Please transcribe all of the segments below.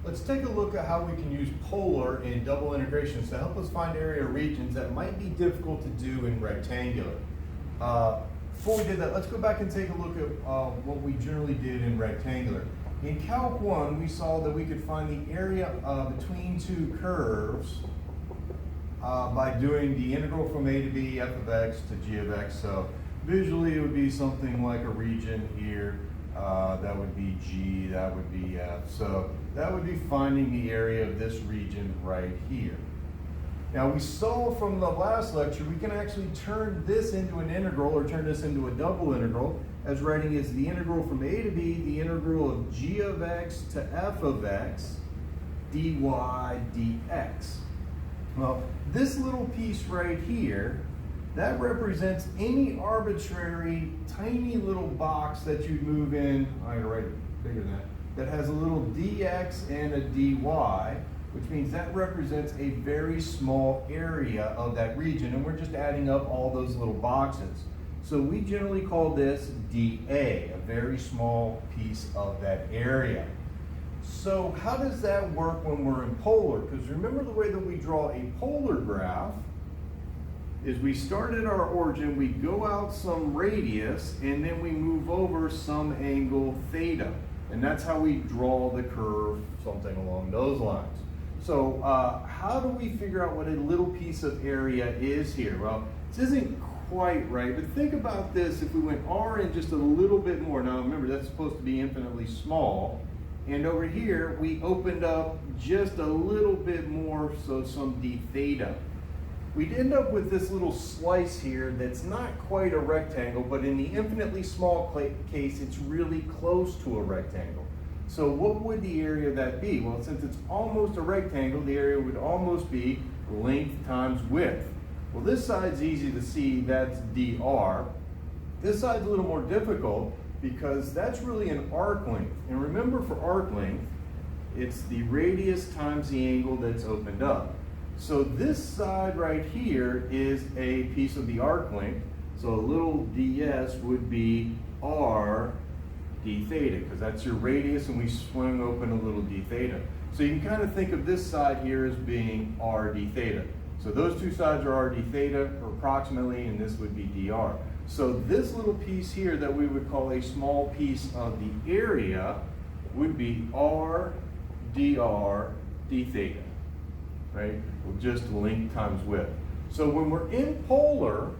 Let's take a look at how we can use polar and double integrations to help us find area regions that might be difficult to do in rectangular. Before we did that, let's go back and take a look at what we generally did in rectangular. In Calc 1, we saw that we could find the area between two curves by doing the integral from a to b, f of x to g of x. So visually it would be something like a region here. That would be G, that would be F. So that would be finding the area of this region right here. Now we saw from the last lecture, we can actually turn this into an integral or turn this into a double integral as writing is the integral from a to b, the integral of g of x to f of x, dy dx. Well, this little piece right here, that represents any arbitrary tiny little box that you'd move in, I gotta write it bigger than that has a little dx and a dy, which means that represents a very small area of that region, and we're just adding up all those little boxes. So we generally call this dA, a very small piece of that area. So how does that work when we're in polar? Because remember the way that we draw a polar graph is we start at our origin, we go out some radius, and then we move over some angle theta. And that's how we draw the curve, something along those lines. So how do we figure out what a little piece of area is here? Well, this isn't quite right, but think about this if we went r in just a little bit more. Now remember, that's supposed to be infinitely small. And over here, we opened up just a little bit more, so some d theta. We'd end up with this little slice here that's not quite a rectangle, but in the infinitely small case, it's really close to a rectangle. So what would the area of that be? Well, since it's almost a rectangle, the area would almost be length times width. Well, this side's easy to see, that's dr. This side's a little more difficult because that's really an arc length. And remember, for arc length, it's the radius times the angle that's opened up. So this side right here is a piece of the arc length. So a little ds would be r d theta, because that's your radius, and we swung open a little d theta. So you can kind of think of this side here as being r d theta. So those two sides are r d theta, or approximately, and this would be dr. So this little piece here that we would call a small piece of the area would be r dr d theta. Right? Well, just length times width. So when we're in polar,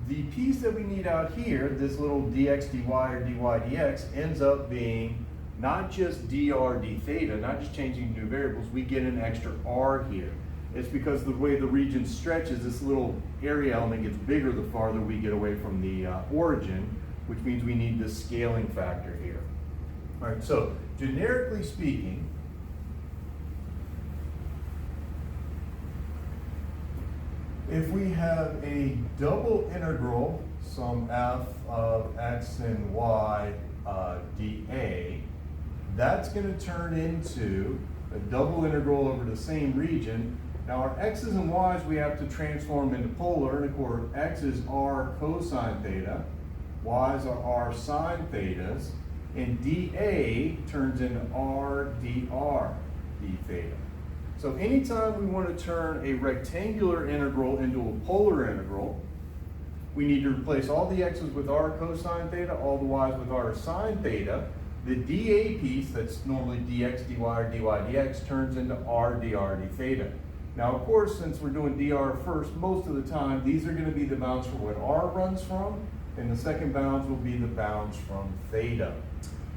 the piece that we need out here, this little dx dy or dy dx, ends up being not just dr d theta, not just changing new variables, we get an extra r here. It's because the way the region stretches, this little area element gets bigger the farther we get away from the origin, which means we need this scaling factor here. All right, so generically speaking, if we have a double integral, some f of x and y dA, that's going to turn into a double integral over the same region. Now our x's and y's we have to transform into polar, and of course x is r cosine theta, y's are r sine thetas, and dA turns into r dr d theta. So anytime we want to turn a rectangular integral into a polar integral, we need to replace all the x's with r cosine theta, all the y's with r sine theta. The dA piece, that's normally dx dy or dy dx, turns into r dr d theta. Now, of course, since we're doing dr first, most of the time, these are going to be the bounds for what r runs from, and the second bounds will be the bounds from theta.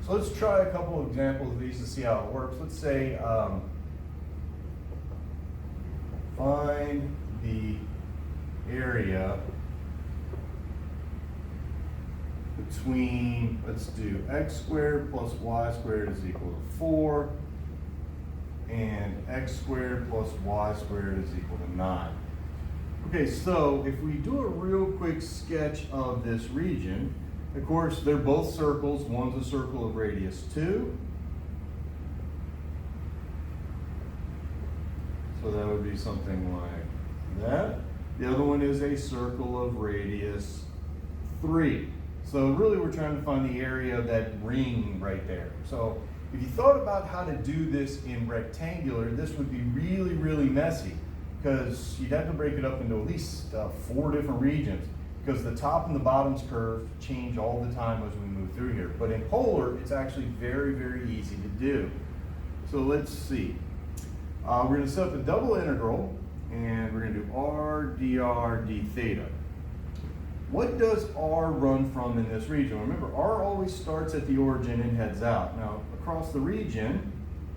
So let's try a couple of examples of these to see how it works. Let's say, find the area between, let's do x squared plus y squared is equal to 4, and x squared plus y squared is equal to 9. Okay, so if we do a real quick sketch of this region, of course, they're both circles. One's a circle of radius 2. So that would be something like that. The other one is a circle of radius 3. So really we're trying to find the area of that ring right there. So If you thought about how to do this in rectangular, this would be really, really messy because you'd have to break it up into at least 4 different regions because the top and the bottom's curve change all the time as we move through here. But in polar, it's actually very, very easy to do. So let's see. We're going to set up a double integral, and we're going to do r dr d theta. What does r run from in this region? Remember, r always starts at the origin and heads out. Now, across the region,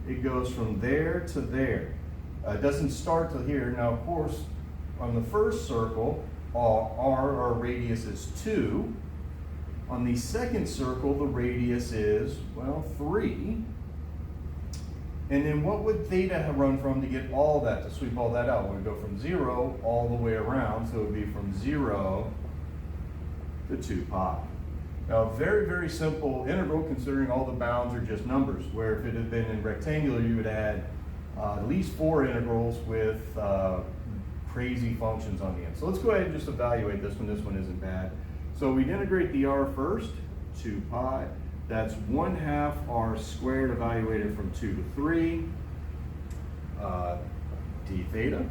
it goes from there to there. It doesn't start till here. Now, of course, on the first circle, our radius is 2. On the second circle, the radius is, well, 3. And then what would theta run from to get all that, to sweep all that out? It would go from 0 all the way around, so it would be from 0 to 2 pi. Now, very, very simple integral considering all the bounds are just numbers, where if it had been in rectangular, you would add at least 4 integrals with crazy functions on the end. So let's go ahead and just evaluate this one. This one isn't bad. So we'd integrate the r first, 2 pi. That's 1/2 r squared evaluated from 2 to 3 d theta.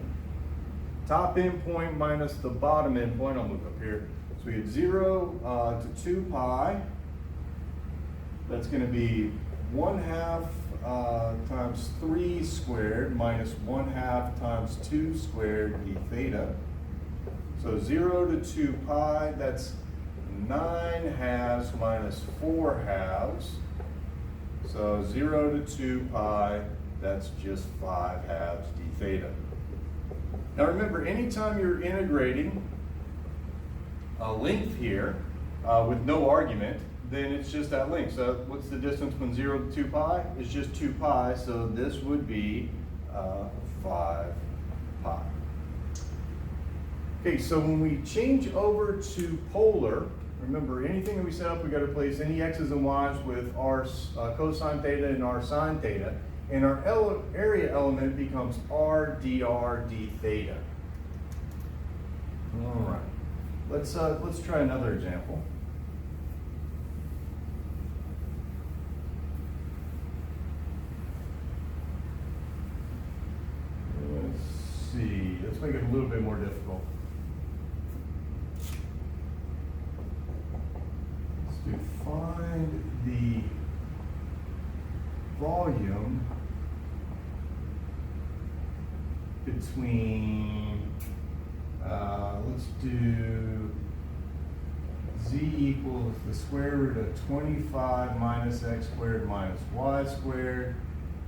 Top endpoint minus the bottom endpoint. I'll move up here. So we had 0 to 2 pi. That's going to be 1/2 times 3 squared minus 1/2 times 2 squared d theta. So 0 to 2 pi, that's 9/2 minus 4/2. So 0 to 2 pi, that's just 5/2 d theta. Now remember, anytime you're integrating a length here with no argument, then it's just that length. So what's the distance from 0 to 2 pi? It's just 2 pi, so this would be 5 pi. Okay, so when we change over to polar, remember anything that we set up, we got to replace any x's and y's with r cosine theta and r sine theta, and our area element becomes r dr d theta. All right, let's try another example. Let's see. Let's make it a little bit more difficult. Find the volume between, let's do z equals the square root of 25 minus x squared minus y squared,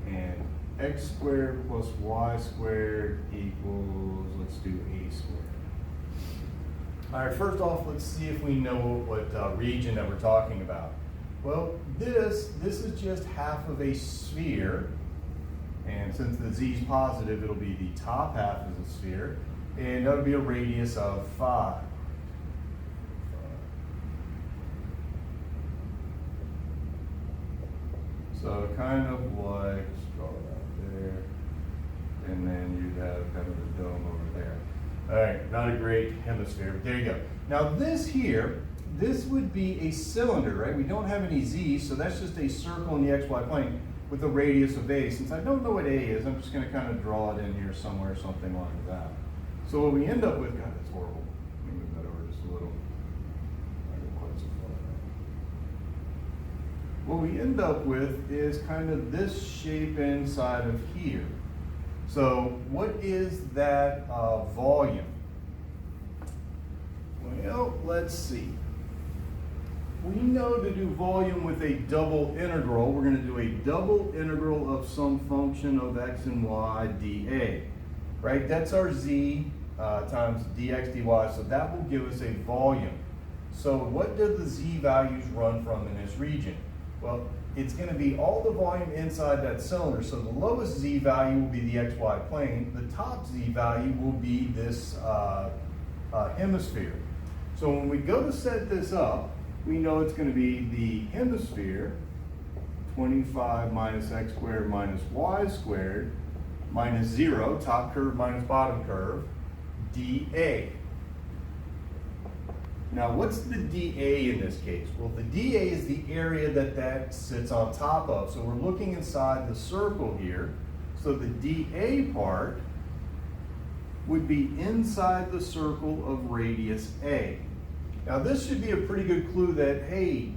and x squared plus y squared equals, let's do a squared. All right, first off, let's see if we know what region that we're talking about. Well, this is just half of a sphere, and since the z is positive, it'll be the top half of the sphere, and that'll be a radius of 5. So kind of like, let's draw that there, and then you'd have kind of a dome over there. All right, not a great hemisphere, but there you go. Now this here, this would be a cylinder, right? We don't have any z's, so that's just a circle in the xy plane with a radius of a. Since I don't know what a is, I'm just going to kind of draw it in here somewhere, something like that. So what we end up with, God, that's horrible. Let me move that over just a little. I didn't quite so far. What we end up with is kind of this shape inside of here. So what is that volume? Well, let's see. We know to do volume with a double integral, we're going to do a double integral of some function of x and y dA, right? That's our z times dx dy, so that will give us a volume. So what do the z values run from in this region? Well, it's going to be all the volume inside that cylinder. So the lowest z value will be the xy plane. The top z value will be this hemisphere. So when we go to set this up, we know it's going to be the hemisphere, 25 minus x squared minus y squared, minus 0, top curve minus bottom curve, dA. Now, what's the dA in this case? Well, the dA is the area that sits on top of. So we're looking inside the circle here. So the dA part would be inside the circle of radius A. Now, this should be a pretty good clue that, hey,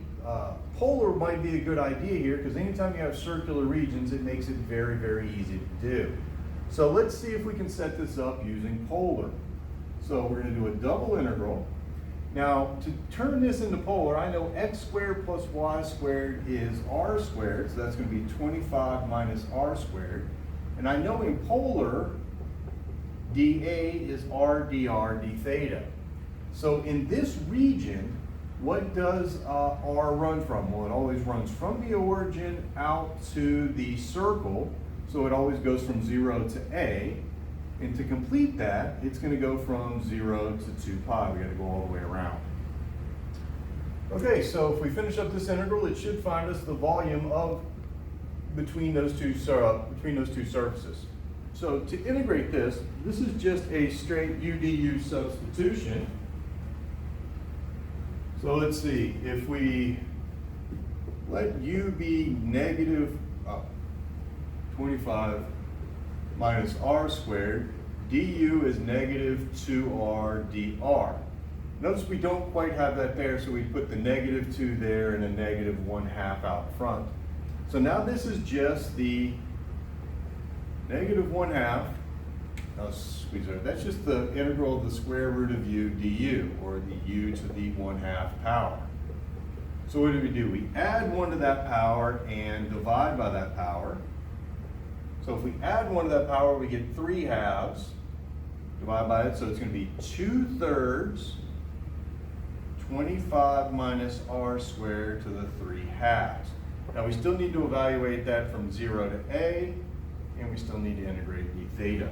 polar might be a good idea here, because anytime you have circular regions, it makes it very, very easy to do. So let's see if we can set this up using polar. So we're going to do a double integral. Now, to turn this into polar, I know x squared plus y squared is r squared, so that's going to be 25 minus r squared. And I know in polar, dA is r dr d theta. So in this region, what does r run from? Well, it always runs from the origin out to the circle, so it always goes from 0 to a. And to complete that, it's going to go from 0 to 2 pi. We got to go all the way around. Okay, so if we finish up this integral, it should find us the volume of between those two surfaces. So to integrate this, this is just a straight u du substitution. So let's see, if we let u be negative 25 minus r squared, du is negative 2r dr. Notice we don't quite have that there, so we put the negative 2 there and a negative 1/2 out front. So now this is just the negative 1/2. I'll squeeze it. That's just the integral of the square root of u du, or the u to the 1/2 power. So what do? We add 1 to that power and divide by that power. So if we add 1 to that power, we get 3/2. Divide by it, so it's going to be 2/3 25 minus r squared to the 3/2. Now we still need to evaluate that from 0 to a, and we still need to integrate d theta.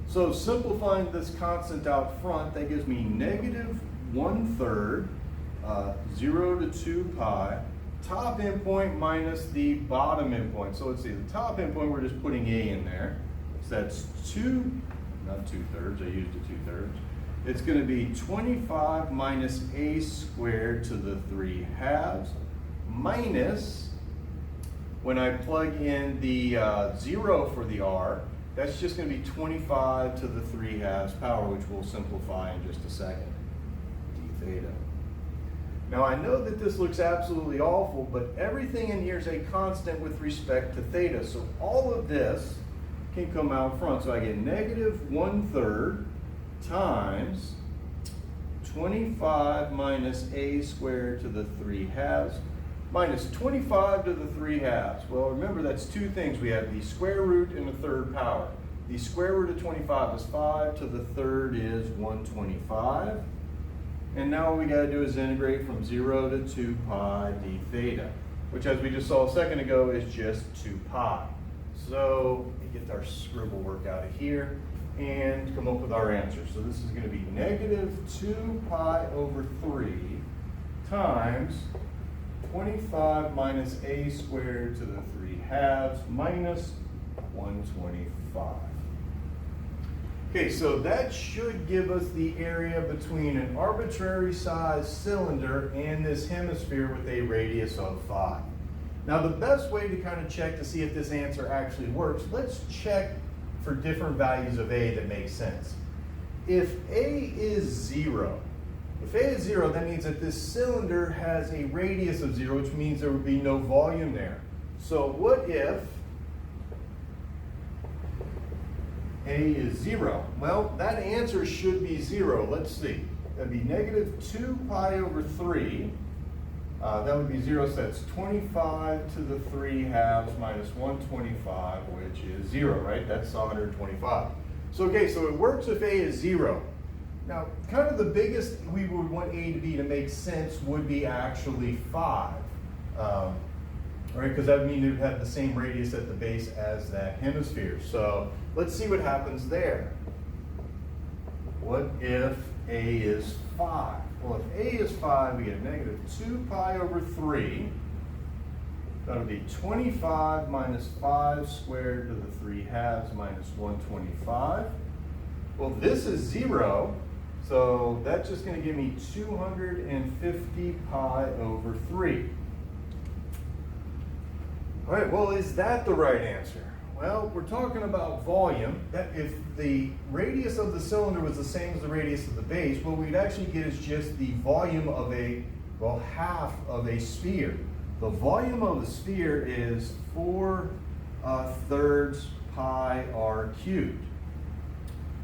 So simplifying this constant out front, that gives me negative 1/3, 0 to 2 pi, top endpoint minus the bottom endpoint. So let's see, the top endpoint, we're just putting a in there. So that's not 2/3, I used a 2/3. It's going to be 25 minus a squared to the 3/2 minus, when I plug in the 0 for the r, that's just going to be 25 to the 3/2 power, which we'll simplify in just a second, d theta. Now I know that this looks absolutely awful, but everything in here is a constant with respect to theta, so all of this can come out front. So I get negative 1/3 times 25 minus a squared to the 3/2 minus 25 to the 3/2. Well, remember that's two things. We have the square root and the third power. The square root of 25 is 5, to the third is 125. And now what we got to do is integrate from 0 to 2 pi d theta, which as we just saw a second ago is just 2 pi. So we get our scribble work out of here and come up with our answer. So this is going to be negative 2 pi over 3 times 25 minus a squared to the 3/2 minus 125. Okay, so that should give us the area between an arbitrary sized cylinder and this hemisphere with a radius of 5. Now the best way to kind of check to see if this answer actually works, let's check for different values of a that make sense. If a is 0, that means that this cylinder has a radius of 0, which means there would be no volume there. So what if a is 0? Well, that answer should be 0. Let's see. That'd be negative 2 pi over 3. That would be 0, so that's 25 to the 3/2 minus 125, which is 0, right? That's 125. So, okay, so it works if a is 0. Now, kind of the biggest we would want a to be to make sense would be actually 5. Right, because that would mean it would have the same radius at the base as that hemisphere. So let's see what happens there. What if a is 5? Well, if a is 5, we get negative 2 pi over 3. That would be 25 minus 5 squared to the 3/2 minus 125. Well, this is 0, So that's just going to give me 250 pi over 3. All right, well, is that the right answer? Well, we're talking about volume. That if the radius of the cylinder was the same as the radius of the base, what we'd actually get is just the volume of half of a sphere. The volume of the sphere is 4/3 pi r cubed.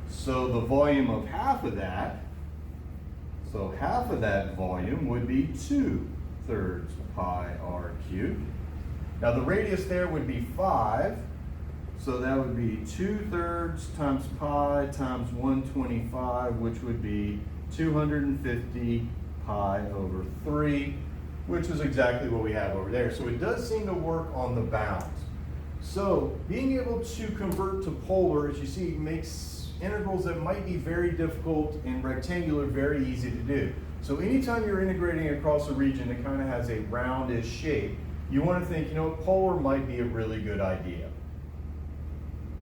So the volume of half of that, so half of that volume would be 2/3 pi r cubed. Now the radius there would be 5, so that would be 2/3 times pi times 125, which would be 250 pi over 3, which is exactly what we have over there. So it does seem to work on the bounds. So being able to convert to polar, as you see, makes integrals that might be very difficult in rectangular very easy to do. So anytime you're integrating across a region that kind of has a roundish shape, you want to think, you know, polar might be a really good idea.